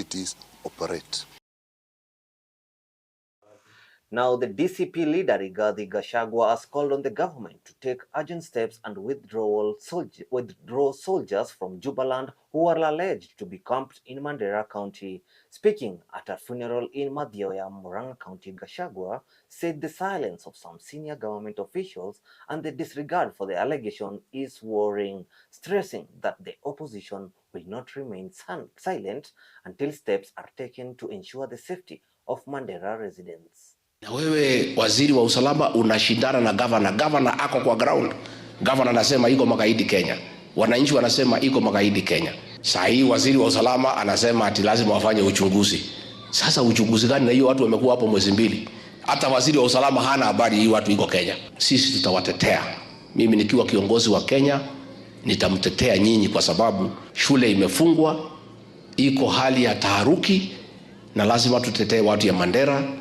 committees operate. Now, the DCP leader, Rigathi Gachagua, has called on the government to take urgent steps and withdraw soldiers from Jubaland who are alleged to be camped in Mandera County. Speaking at a funeral in Madhyoya, Murang'a County, Gachagua said the silence of some senior government officials and the disregard for the allegation is worrying, stressing that the opposition will not remain silent until steps are taken to ensure the safety of Mandera residents. Na wewe waziri wa usalama unashindana na governor ako kwa ground. Governor anasema iko magaidi Kenya. Wananchi wanasema iko magaidi Kenya. Saa hii waziri wa usalama anasema ati lazima wafanye uchunguzi. Sasa uchunguzi gani na hiyo watu wamekuwa hapo mwezi mbili? Hata waziri wa usalama hana habari hii watu iko Kenya. Sisi tutawatetea. Mimi nikiwa kiongozi wa Kenya nitamtetea nyinyi kwa sababu shule imefungwa, iko hali ya taharuki na lazima tutetee watu ya Mandera.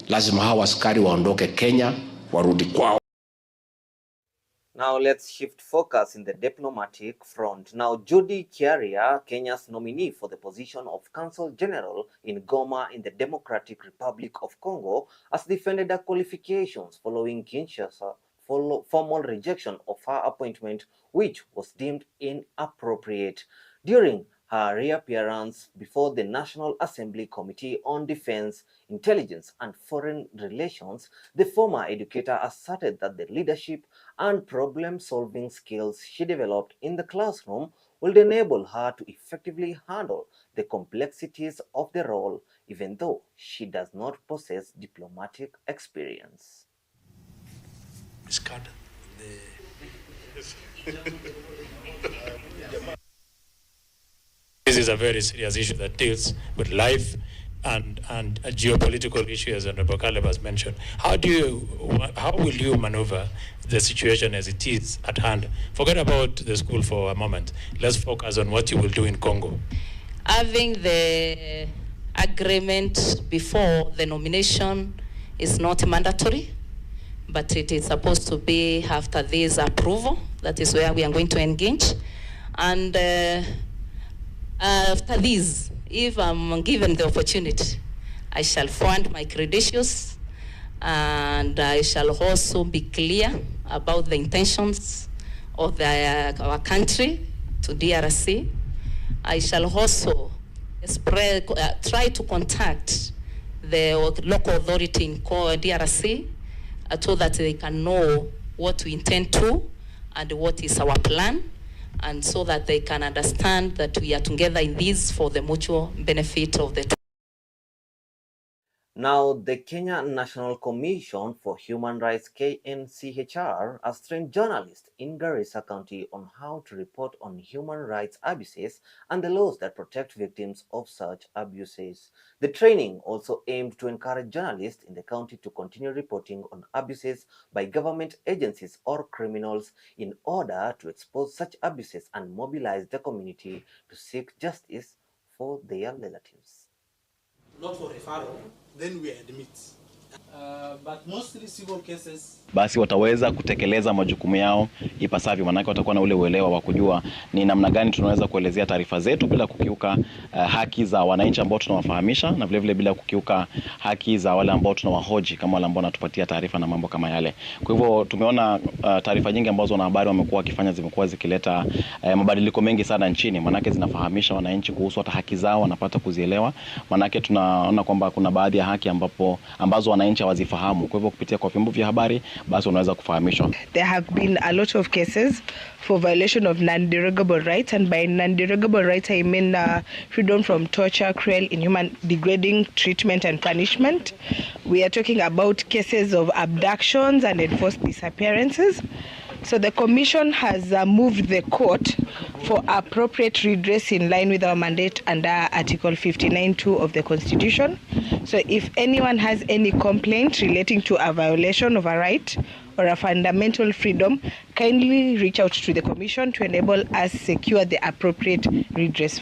Lazima hawa askari waondoke Kenya warudi kwao. Now let's shift focus in the diplomatic front. Now Judy Kiaria, Kenya's nominee for the position of Consul General in Goma in the Democratic Republic of Congo, has defended her qualifications following Kinshasa's formal rejection of her appointment, which was deemed inappropriate. During her reappearance before the National Assembly Committee on Defense, Intelligence and Foreign Relations, the former educator asserted that the leadership and problem-solving skills she developed in the classroom would enable her to effectively handle the complexities of the role, even though she does not possess diplomatic experience. This is a very serious issue that deals with life and geopolitical issues, and Honorable Caleb has mentioned. How will you maneuver the situation as it is at hand? Forget about the school for a moment. Let's focus on what you will do in Congo. Having the agreement before the nomination is not mandatory, but it is supposed to be after this approval. That is where we are going to engage. And after this, if I'm given the opportunity, I shall fund my credentials and I shall also be clear about the intentions of our country to DRC. I shall also try to contact the local authority in DRC so that they can know what we intend to and what is our plan, and so that they can understand that we are together in this for the mutual benefit of the two. Now, the Kenya National Commission for Human Rights, KNCHR, has trained journalists in Garissa County on how to report on human rights abuses and the laws that protect victims of such abuses. The training also aimed to encourage journalists in the county to continue reporting on abuses by government agencies or criminals in order to expose such abuses and mobilize the community to seek justice for their relatives. Not for referral, then we admit. But mostly civil cases. Basi wataweza kutekeleza majukumu yao ipasavyo, manake watakuwa na ule uelewa wa kujua ni namna gani tunaweza kuelezea taarifa zetu bila kukiuka haki za wananchi ambao tunawafahamisha, na vile vile bila kukiuka haki za wale ambao tunawahoji kama wale ambao wanatupatia taarifa na mambo kama yale. Kwa hivyo tumeona taarifa nyingi ambazo wanahabari wamekuwa wakifanya zimekuwa zikileta mabadiliko mengi sana nchini, manake zinafahamisha wananchi kuhusu hata haki zao, wanapata kuzielewa, manake tunaona kwamba kuna baadhi ya haki ambazo wananchi hawazifahamu. Kwa hivyo kupitia kwa vyombo vya habari basi unaweza kufahamishwa. There have been a lot of cases for violation of non-derogable rights, and by non-derogable rights I mean freedom from torture, cruel, inhuman, degrading treatment and punishment. We are talking about cases of abductions and enforced disappearances. So the Commission has moved the court for appropriate redress in line with our mandate under Article 59(2) of the Constitution. So if anyone has any complaint relating to a violation of a right or a fundamental freedom, kindly reach out to the Commission to enable us secure the appropriate redress.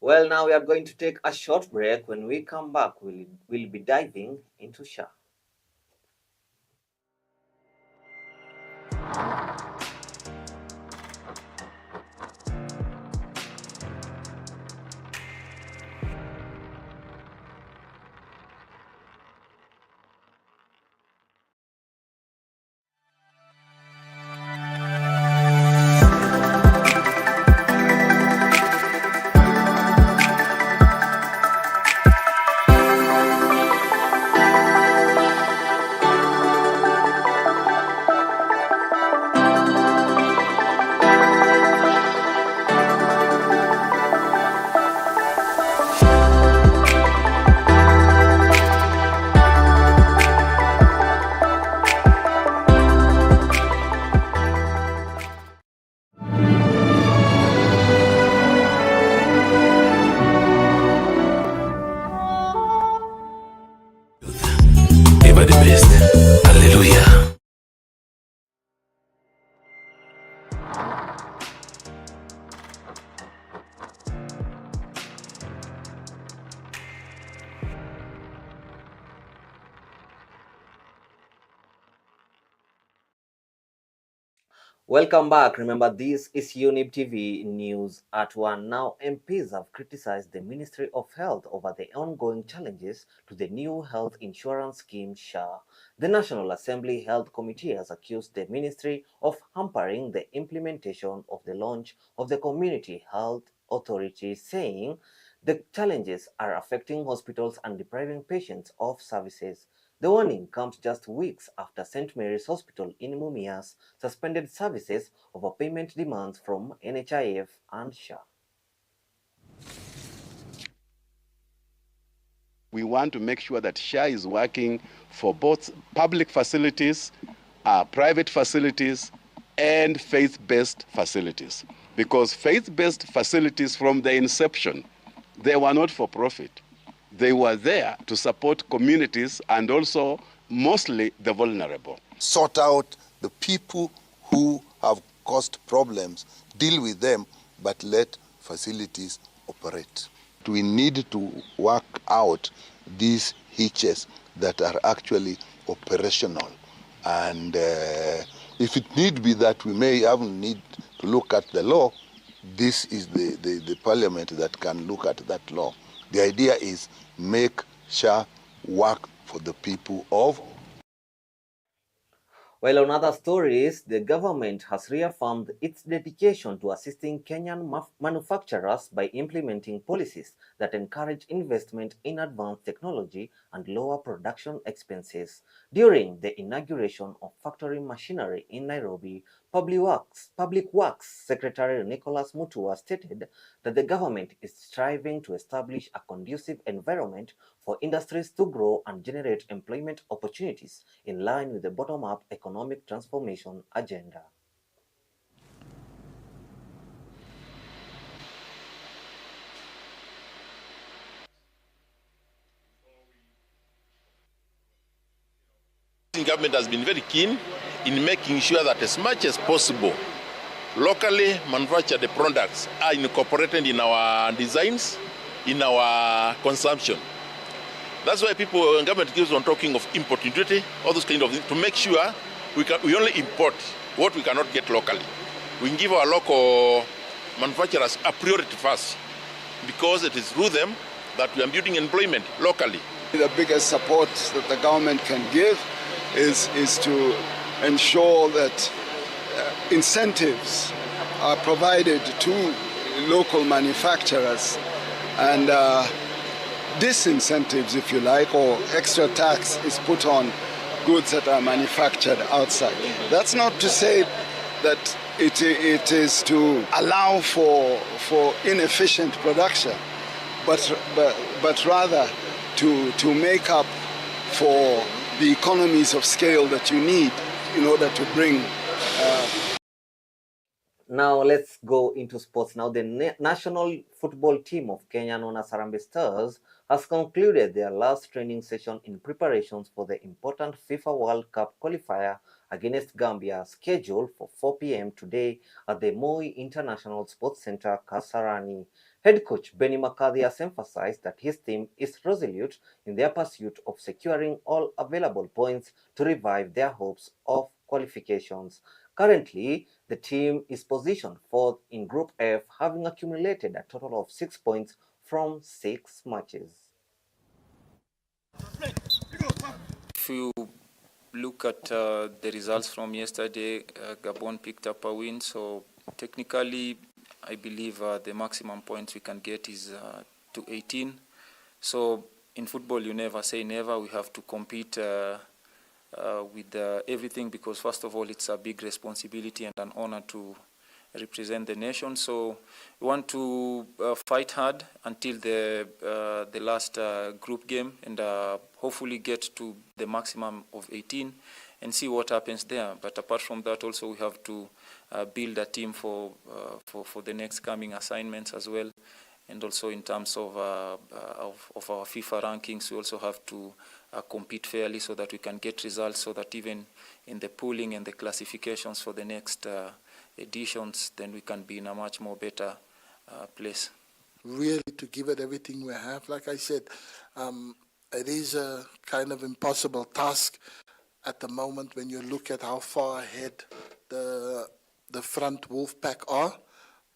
Well, now we are going to take a short break. When we come back, we'll be diving into SHA. are the best. Hallelujah. Welcome back. Remember, this is Younib TV News at 1. Now, MPs have criticized the Ministry of Health over the ongoing challenges to the new health insurance scheme, SHA. The National Assembly Health Committee has accused the ministry of hampering the implementation of the launch of the Community Health Authority, saying the challenges are affecting hospitals and depriving patients of services. The warning comes just weeks after St. Mary's Hospital in Mumias suspended services over payment demands from NHIF and SHA. We want to make sure that SHA is working for both public facilities, private facilities, and faith-based facilities. Because faith-based facilities from the inception, they were not for profit. They were there to support communities and also mostly the vulnerable. Sort out the people who have caused problems, deal with them, but let facilities operate. We need to work out these hitches that are actually operational. And if it need be that we may have need to look at the law, this is the parliament that can look at that law. The idea is make SHA work for the people of. While on other stories, the government has reaffirmed its dedication to assisting Kenyan manufacturers by implementing policies that encourage investment in advanced technology and lower production expenses. During the inauguration of factory machinery in Nairobi, Public Works Secretary Nicholas Mutua stated that the government is striving to establish a conducive environment for industries to grow and generate employment opportunities in line with the bottom-up economic transformation agenda. The government has been very keen in making sure that as much as possible, locally manufactured products are incorporated in our designs, in our consumption. That's why government keeps on talking of import duty, all those kind of things, to make sure we only import what we cannot get locally. We can give our local manufacturers a priority first, because it is through them that we are building employment locally. The biggest support that the government can give is to ensure that incentives are provided to local manufacturers, and disincentives, if you like, or extra tax is put on goods that are manufactured outside. That's not to say that it is to allow for inefficient production, but rather to make up for the economies of scale that you need in order to bring. Now let's go into sports. Now the national football team of Kenya, known as Harambee Stars, has concluded their last training session in preparations for the important FIFA World Cup qualifier against Gambia, scheduled for 4 p.m. today at the Moi International Sports Center, Kasarani. Head coach Benny McCarthy has emphasized that his team is resolute in their pursuit of securing all available points to revive their hopes of qualifications. Currently, the team is positioned fourth in Group F, having accumulated a total of 6 points from 6 matches. If you look at the results from yesterday, Gabon picked up a win, so technically I believe the maximum points we can get is to 18. So in football you never say never. We have to compete with everything, because first of all it's a big responsibility and an honor to represent the nation. So we want to fight hard until the last group game, and hopefully get to the maximum of 18 and see what happens there. But apart from that, also we have to build a team for the next coming assignments as well. And also in terms of our FIFA rankings, we also have to compete fairly so that we can get results, so that even in the pooling and the classifications for the next editions, then we can be in a much more better place. Really to give it everything we have. Like I said, it is a kind of impossible task at the moment when you look at how far ahead the front Wolfpack are.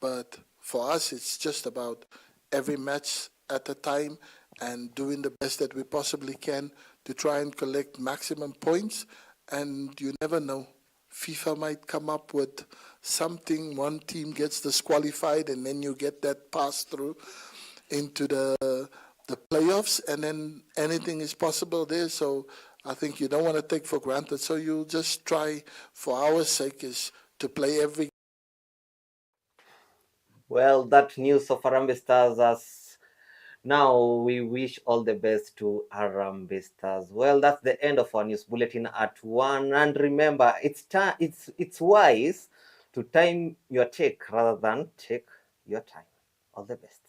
But for us, it's just about every match at a time and doing the best that we possibly can to try and collect maximum points. And you never know. FIFA might come up with something, one team gets disqualified, and then you get that pass through into the playoffs, and then anything is possible there. So I think you don't want to take for granted. So you just try, for our sake, is to play every. Well, that news of Harambee Stars as now we wish all the best to Harambee Stars. Well, that's the end of our news bulletin at 1. And remember, it's wise to time your take rather than take your time. All the best.